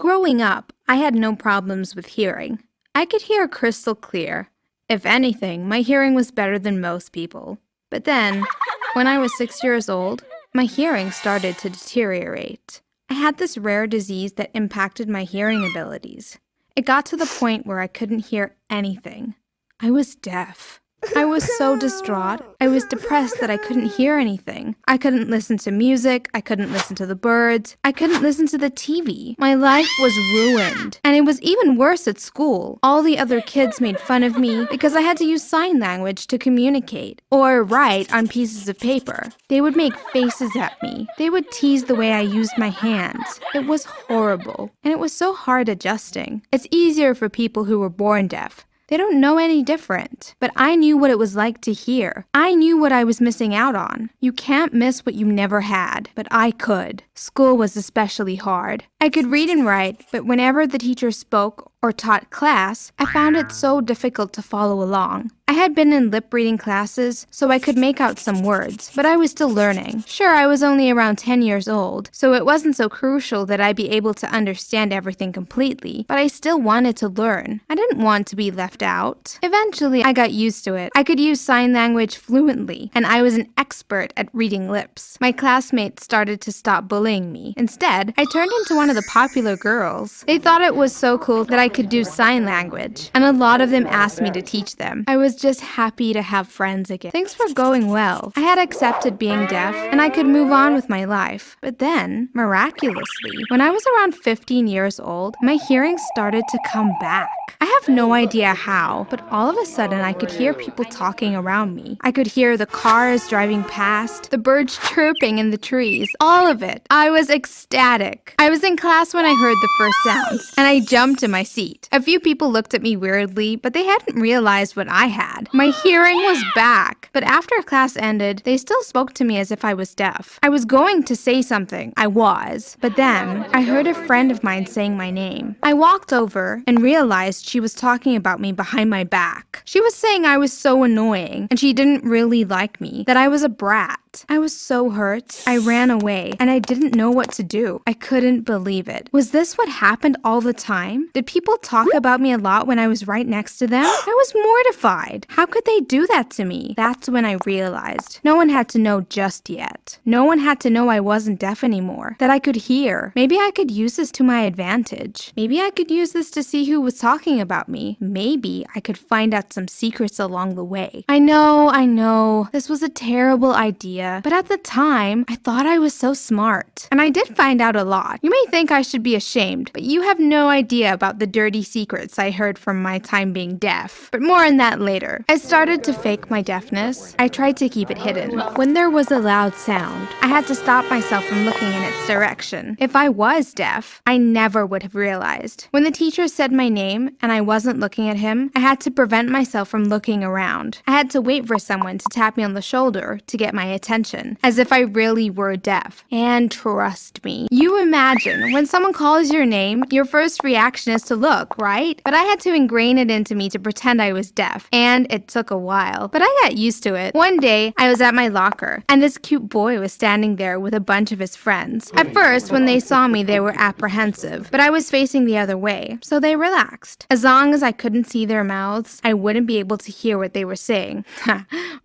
Growing up, I had no problems with hearing. I could hear crystal clear. If anything, my hearing was better than most people. But then, when I was 6 years old, my hearing started to deteriorate. I had this rare disease that impacted my hearing abilities. It got to the point where I couldn't hear anything. I was deaf. I was so distraught. I was depressed that I couldn't hear anything. I couldn't listen to music. I couldn't listen to the birds. I couldn't listen to the TV. My life was ruined. And it was even worse at school. All the other kids made fun of me because I had to use sign language to communicate or write on pieces of paper. They would make faces at me. They would tease the way I used my hands. It was horrible. And it was so hard adjusting. It's easier for people who were born deaf. They don't know any different. But I knew what it was like to hear. I knew what I was missing out on. You can't miss what you never had, but I could. School was especially hard. I could read and write, but whenever the teacher spoke or taught class, I found it so difficult to follow along. I had been in lip reading classes, so I could make out some words, but I was still learning. Sure, I was only around 10 years old, so it wasn't so crucial that I be able to understand everything completely, but I still wanted to learn. I didn't want to be left out. Eventually, I got used to it. I could use sign language fluently, and I was an expert at reading lips. My classmates started to stop bullying me. Instead, I turned into one of the popular girls. They thought it was so cool that I could do sign language, and a lot of them asked me to teach them. I was just happy to have friends again. Things were going well. I had accepted being deaf, and I could move on with my life. But then, miraculously, when I was around 15 years old, my hearing started to come back. I have no idea how, but all of a sudden I could hear people talking around me. I could hear the cars driving past, the birds chirping in the trees, all of it. I was ecstatic. I was in class when I heard the first sounds, and I jumped in my seat. A few people looked at me weirdly, but they hadn't realized what I had. My hearing was back. But after class ended, they still spoke to me as if I was deaf. I was going to say something. I was. But then, I heard a friend of mine saying my name. I walked over and realized she was talking about me behind my back. She was saying I was so annoying, and she didn't really like me, that I was a brat. I was so hurt. I ran away, and I didn't know what to do. I couldn't believe it. Was this what happened all the time? Did people talk about me a lot when I was right next to them? I was mortified. How could they do that to me? That's when I realized. No one had to know just yet. No one had to know I wasn't deaf anymore, that I could hear. Maybe I could use this to my advantage. Maybe I could use this to see who was talking about me. Maybe I could find out some secrets along the way. I know. This was a terrible idea. But at the time, I thought I was so smart. And I did find out a lot. You may think I should be ashamed, but you have no idea about the dirty secrets I heard from my time being deaf. But more on that later. I started to fake my deafness. I tried to keep it hidden. When there was a loud sound, I had to stop myself from looking in its direction. If I was deaf, I never would have realized. When the teacher said my name and I wasn't looking at him, I had to prevent myself from looking around. I had to wait for someone to tap me on the shoulder to get my attention, as if I really were deaf. And trust me, you imagine when someone calls your name, your first reaction is to look, right? But I had to ingrain it into me to pretend I was deaf, and it took a while. But I got used to it. One day, I was at my locker, and this cute boy was standing there with a bunch of his friends. At first, when they saw me, they were apprehensive, but I was facing the other way, so they relaxed. As long as I couldn't see their mouths, I wouldn't be able to hear what they were saying.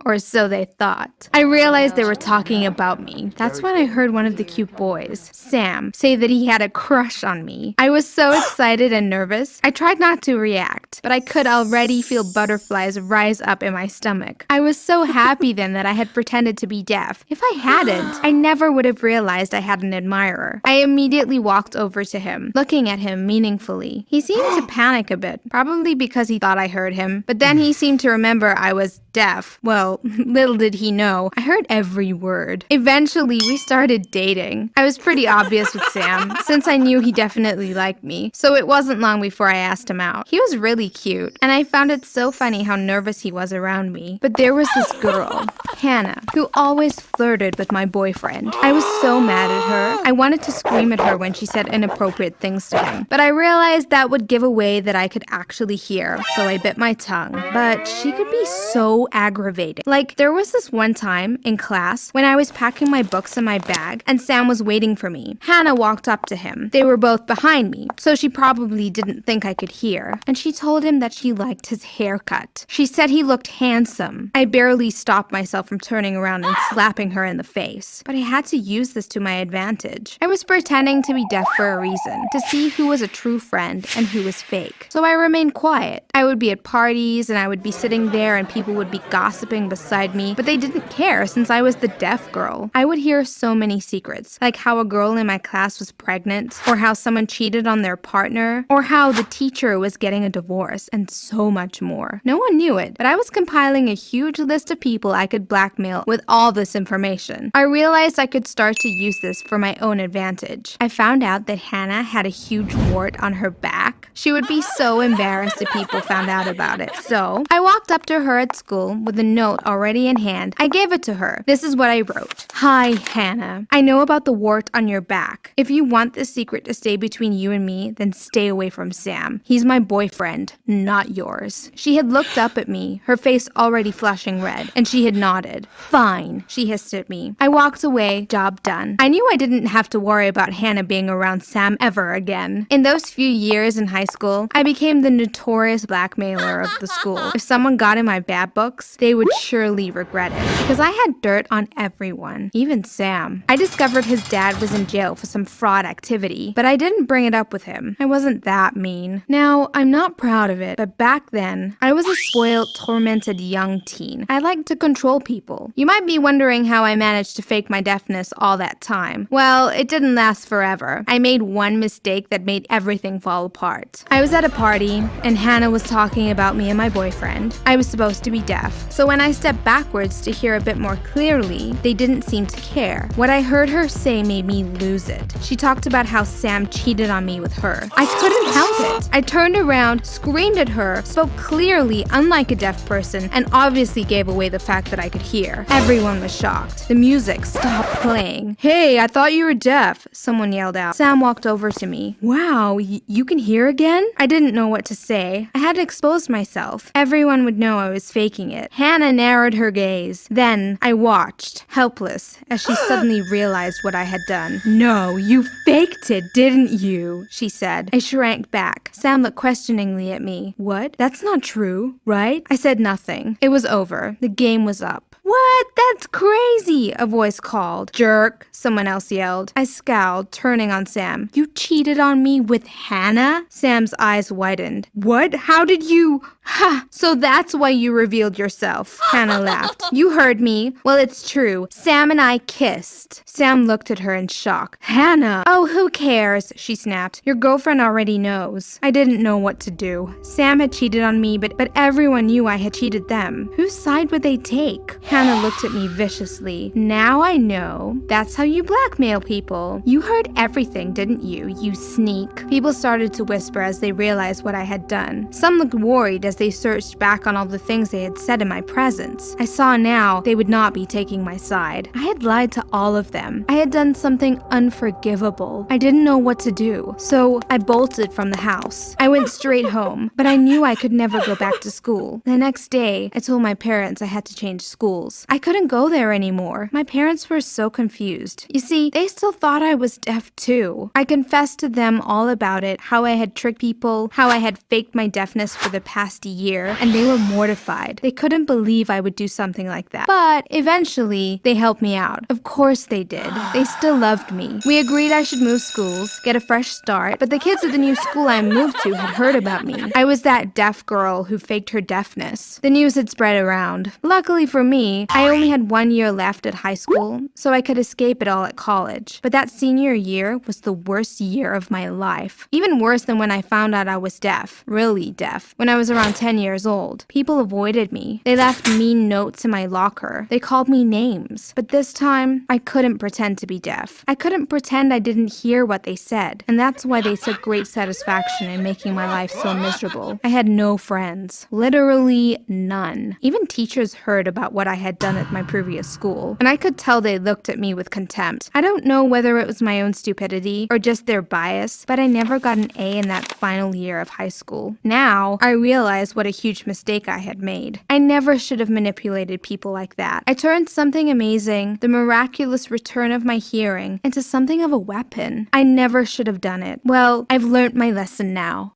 Or so they thought. I realized they were talking about me. That's when I heard one of the cute boys, Sam, say that he had a crush on me. I was so excited and nervous. I tried not to react, but I could already feel butterflies rise up in my stomach. I was so happy then that I had pretended to be deaf. If I hadn't, I never would have realized I had an admirer. I immediately walked over to him, looking at him meaningfully. He seemed to panic a bit, probably because he thought I heard him, but then he seemed to remember I was deaf. Well, little did he know, I heard every word. Eventually, we started dating. I was pretty obvious with Sam, since I knew he definitely liked me, so it wasn't long before I asked him out. He was really cute, and I found it so funny how nervous he was around me. But there was this girl, Hannah, who always flirted with my boyfriend. I was so mad at her. I wanted to scream at her when she said inappropriate things to him, but I realized that would give away that I could actually hear, so I bit my tongue. But she could be so aggravating. Like, there was this one time in class class when I was packing my books in my bag and Sam was waiting for me. Hannah walked up to him. They were both behind me, so she probably didn't think I could hear, and she told him that she liked his haircut. She said he looked handsome. I barely stopped myself from turning around and slapping her in the face, but I had to use this to my advantage. I was pretending to be deaf for a reason, to see who was a true friend and who was fake. So I remained quiet. I would be at parties and I would be sitting there and people would be gossiping beside me, but they didn't care since I was the deaf girl. I would hear so many secrets, like how a girl in my class was pregnant, or how someone cheated on their partner, or how the teacher was getting a divorce, and so much more. No one knew it, but I was compiling a huge list of people I could blackmail with all this information. I realized I could start to use this for my own advantage. I found out that Hannah had a huge wart on her back. She would be so embarrassed if people found out about it. So I walked up to her at school with a note already in hand. I gave it to her. This is what I wrote. Hi, Hannah. I know about the wart on your back. If you want this secret to stay between you and me, then stay away from Sam. He's my boyfriend, not yours. She had looked up at me, her face already flushing red, and she had nodded. Fine, she hissed at me. I walked away, job done. I knew I didn't have to worry about Hannah being around Sam ever again. In those few years in high school, I became the notorious blackmailer of the school. If someone got in my bad books, they would surely regret it, because I had dirt on everyone, even Sam. I discovered his dad was in jail for some fraud activity, but I didn't bring it up with him. I wasn't that mean. Now, I'm not proud of it, but back then, I was a spoiled, tormented young teen. I liked to control people. You might be wondering how I managed to fake my deafness all that time. Well, it didn't last forever. I made one mistake that made everything fall apart. I was at a party, and Hannah was talking about me and my boyfriend. I was supposed to be deaf, so when I stepped backwards to hear a bit more clearly, they didn't seem to care. What I heard her say made me lose it. She talked about how Sam cheated on me with her. I couldn't help it. I turned around, screamed at her, spoke clearly, unlike a deaf person, and obviously gave away the fact that I could hear. Everyone was shocked. The music stopped playing. Hey, I thought you were deaf, someone yelled out. Sam walked over to me. Wow, you can hear again? I didn't know what to say. I had exposed myself. Everyone would know I was faking it. Hannah narrowed her gaze. Then I watched, helpless, as she suddenly realized what I had done. No, you faked it, didn't you? She said. I shrank back. Sam looked questioningly at me. What? That's not true, right? I said nothing. It was over. The game was up. What? That's crazy, a voice called. Jerk, someone else yelled. I scowled, turning on Sam. You cheated on me with Hannah? Sam's eyes widened. What? How did you... Ha! So that's why you revealed yourself. Hannah laughed. You heard me. Well, it's true. Sam and I kissed. Sam looked at her in shock. Hannah! Oh, who cares? She snapped. Your girlfriend already knows. I didn't know what to do. Sam had cheated on me, but everyone knew I had cheated them. Whose side would they take? Hannah looked at me viciously. Now I know. That's how you blackmail people. You heard everything, didn't you, you sneak? People started to whisper as they realized what I had done. Some looked worried as they searched back on all the things they had said in my presence. I saw now they would not be taking my side. I had lied to all of them. I had done something unforgivable. I didn't know what to do, so I bolted from the house. I went straight home, but I knew I could never go back to school. The next day, I told my parents I had to change schools. I couldn't go there anymore. My parents were so confused. You see, they still thought I was deaf too. I confessed to them all about it, how I had tricked people, how I had faked my deafness for the past year, and they were mortified. They couldn't believe I would do something like that. But eventually, they helped me out. Of course they did. They still loved me. We agreed I should move schools, get a fresh start, but the kids at the new school I moved to had heard about me. I was that deaf girl who faked her deafness. The news had spread around. Luckily for me, I only had 1 year left at high school, so I could escape it all at college. But that senior year was the worst year of my life. Even worse than when I found out I was deaf. Really deaf. When I was around 10 years old. People avoided me. They left mean notes in my locker. They called me names. But this time, I couldn't pretend to be deaf. I couldn't pretend I didn't hear what they said. And that's why they took great satisfaction in making my life so miserable. I had no friends. Literally none. Even teachers heard about what I had done at my previous school, and I could tell they looked at me with contempt. I don't know whether it was my own stupidity or just their bias, but I never got an A in that final year of high school. Now, I realize realize what a huge mistake I had made. I never should have manipulated people like that. I turned something amazing, the miraculous return of my hearing, into something of a weapon. I never should have done it. Well, I've learned my lesson now.